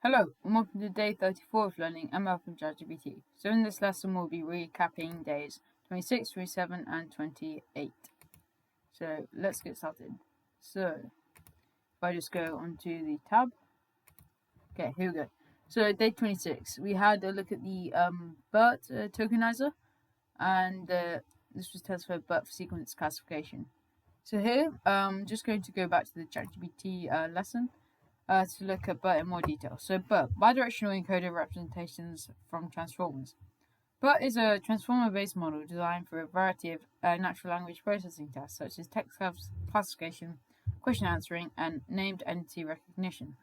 Hello, and welcome to day 34 of learning ML from chatgpt. So in this lesson we'll be recapping days 26, 27 and 28. So let's get started. So if I just go onto the tab. Okay, here we go. So day 26, we had a look at the BERT tokenizer, and this was test for BERT for sequence classification. So here, just going to go back to the chatgpt lesson to look at BERT in more detail. So BERT, bidirectional encoded representations from transformers. BERT is a transformer-based model designed for a variety of natural language processing tasks, such as text classification, question answering, and named entity recognition.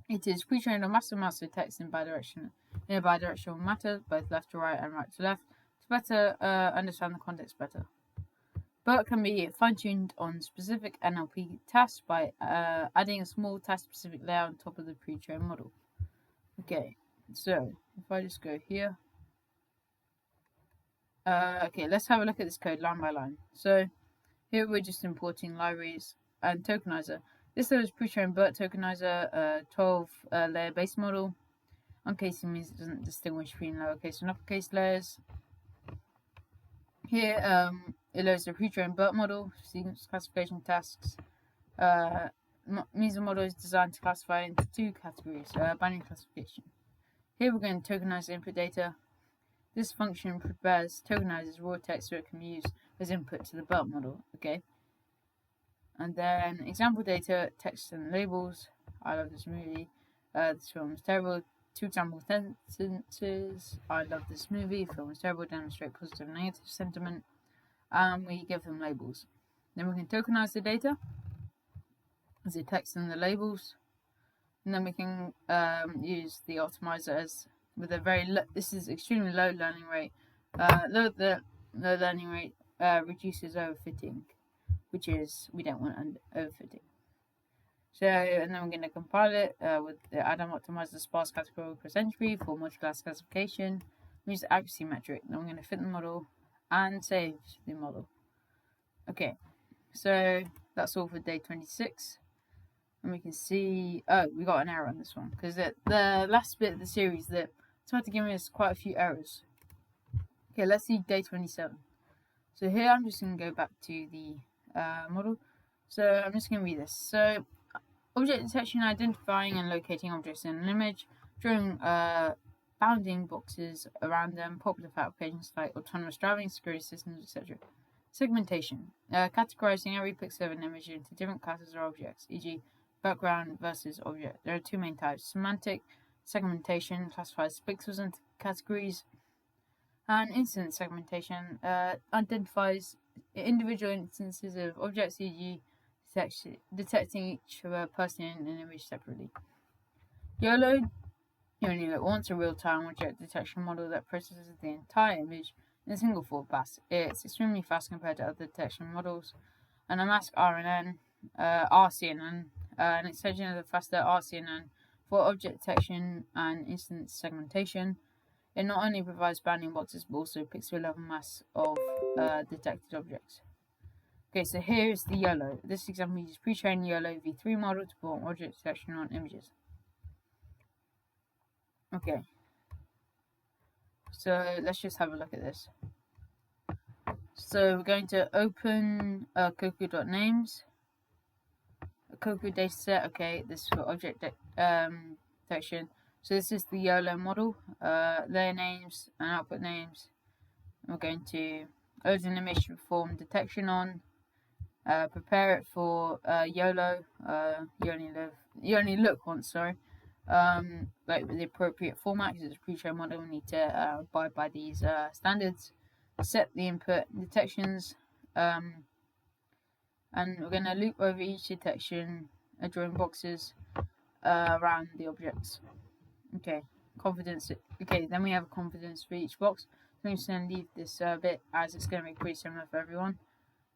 It is pre-trained on massive amounts of text in a bidirectional manner, both left to right and right to left, to better understand the context better. BERT can be fine-tuned on specific NLP tasks by adding a small task-specific layer on top of the pre-trained model. Okay, so if I just go here. Okay, let's have a look at this code line by line. So here we're just importing libraries and tokenizer. This is pre-trained BERT tokenizer, 12-layer base model. Uncasing means it doesn't distinguish between lowercase and uppercase layers. Here, it loads the pre-trained BERT model, sequence classification tasks. Means the model is designed to classify into two categories, binary classification. Here we're going to tokenize the input data. This function tokenizes raw text so it can be used as input to the BERT model, okay? And then example data, text and labels. I love this movie. This film is terrible. 2 example sentences. I love this movie. Film is terrible. Demonstrate positive and negative sentiment. We give them labels. Then we can tokenize the data as the text and the labels. And then we can use the optimizer as with a very low, this is extremely low learning rate. The low learning rate reduces overfitting, which is we don't want overfitting. So, and then we're going to compile it with the Adam optimizer sparse categorical cross entry for multi-class classification. We use the accuracy metric. Then we're going to fit the model and save the model. Okay, so that's all for day 26. And we can see, we got an error on this one because the last bit of the series that started to give us quite a few errors. Okay, let's see day 27. So here I'm just going to go back to the model. So I'm just going to read this. So object detection, identifying and locating objects in an image, drawing bounding boxes around them, popular for applications like autonomous driving, security systems, etc. Segmentation, categorizing every pixel of an image into different classes or objects, e.g. background versus object. There are two main types. Semantic segmentation classifies pixels into categories, and instance segmentation identifies individual instances of objects, e.g. detecting each person in an image separately. YOLO, you only look once, a real-time object detection model that processes the entire image in a single forward pass. It's extremely fast compared to other detection models. And a mask RCNN, an extension of the faster RCNN for object detection and instance segmentation. It not only provides bounding boxes but also pixel level masks of detected objects. Okay, so here's the YOLO. This example uses pre-trained YOLO v3 model to perform object detection on images. Okay, so let's just have a look at this. So we're going to open Coco.names, Coco dataset. Okay, this is for object detection. So this is the YOLO model, layer names and output names. And we're going to load an image to perform detection on. Prepare it for YOLO. You only look once. Sorry. Like with the appropriate format because it's a pre-trained model. We need to abide by these standards. Set the input detections, and we're going to loop over each detection, drawing boxes around the objects. Okay, confidence. Okay, then we have confidence for each box. So I'm just going to leave this bit as it's going to be pretty similar for everyone.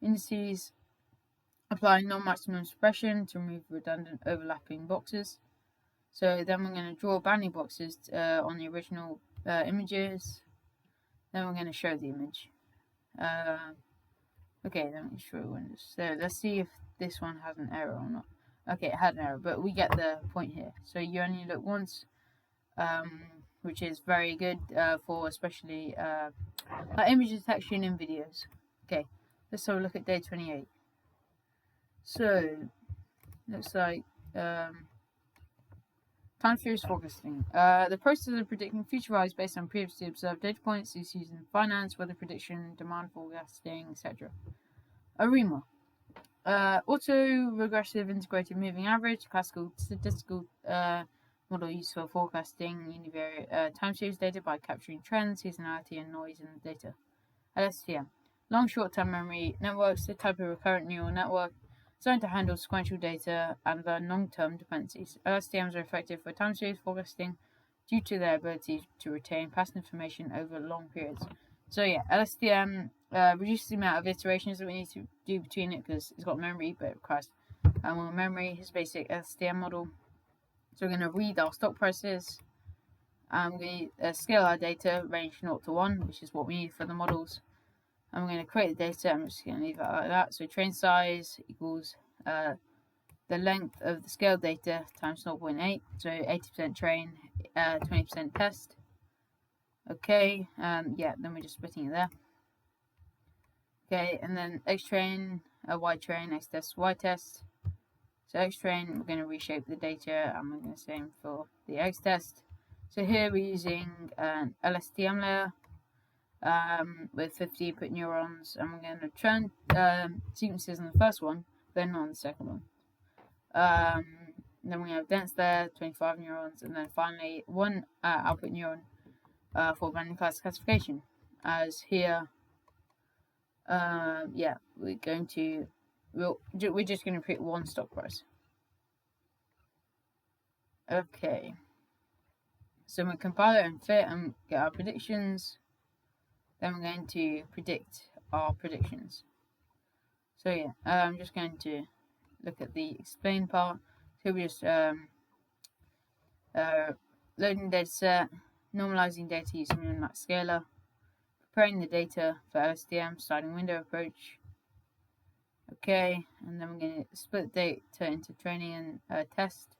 Indices, applying non-maximum suppression to remove redundant overlapping boxes. So then we're going to draw bounding boxes on the original images. Then we're going to show the image. Okay, let me show one. So let's see if this one has an error or not. Okay, it had an error, but we get the point here. So you only look once, which is very good for especially image detection in videos. Okay, let's have a look at day 28. So, looks like time series forecasting. The process of predicting future rise based on previously observed data points is used in finance, weather prediction, demand forecasting, etc. ARIMA. Auto-regressive integrated moving average, classical statistical model used for forecasting univariate time series data by capturing trends, seasonality, and noise in the data. LSTM. Long short-term memory networks, the type of recurrent neural network designed to handle sequential data and learn long-term dependencies. LSTMs are effective for time series forecasting due to their ability to retain past information over long periods. So yeah, LSTM reduces the amount of iterations that we need to do between it because it's got memory, but it requires more memory. His basic LSTM model. So we're going to read our stock prices. We're going to scale our data range 0 to 1, which is what we need for the models. I'm going to create the data. I'm just going to leave it like that. So train size equals the length of the scale data times 0.8. So 80% train, 20% test. Okay. Yeah. Then we're just splitting it there. Okay. And then X train, Y train, X test, Y test. So X train, we're going to reshape the data, and we're going to same for the X test. So here we're using an LSTM layer. With 50 input neurons, and we're going to turn sequences on the first one, then on the second one. Then we have dense there, 25 neurons, and then finally one output neuron for random classification. As here, yeah, we're just going to create one stock price. Okay, so we compile it and fit and get our predictions. Then we're going to predict our predictions. So yeah, I'm just going to look at the explain part. So we're just loading data set, normalizing data using min-max scaler, preparing the data for LSTM, sliding window approach. Okay, and then we're going to split data into training and test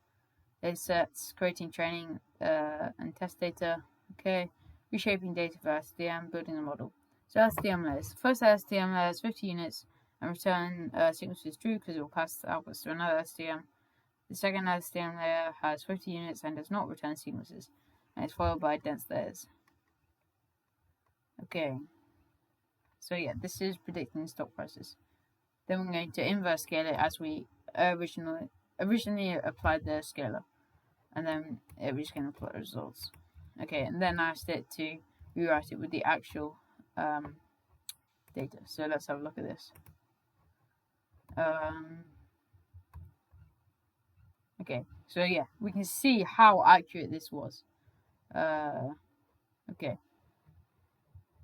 data sets, creating training and test data. Okay. Reshaping data for LSTM, building a model. So LSTM layers. The first LSTM layer is 50 units and return sequences true because it will pass the outputs to another LSTM. The second LSTM layer has 50 units and does not return sequences, and is followed by dense layers. Okay. So yeah, this is predicting stock prices. Then we're going to inverse scale it as we originally applied the scaler, and then we're just going to plot results. Okay, and then I asked it to rewrite it with the actual data. So let's have a look at this. Okay, so yeah, we can see how accurate this was. Okay.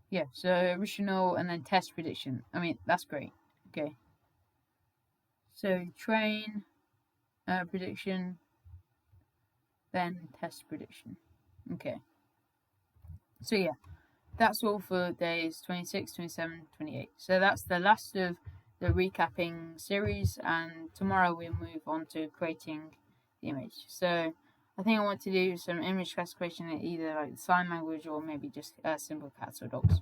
Yeah, so original and then test prediction. I mean, that's great. Okay. So train prediction, then test prediction. Okay. So yeah, that's all for days 26, 27, 28. So that's the last of the recapping series, and tomorrow we'll move on to creating the image. So I think I want to do some image classification in either like sign language or maybe just simple cats or dogs.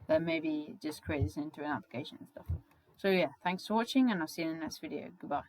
Then maybe just create this into an application and stuff. So yeah, thanks for watching, and I'll see you in the next video. Goodbye.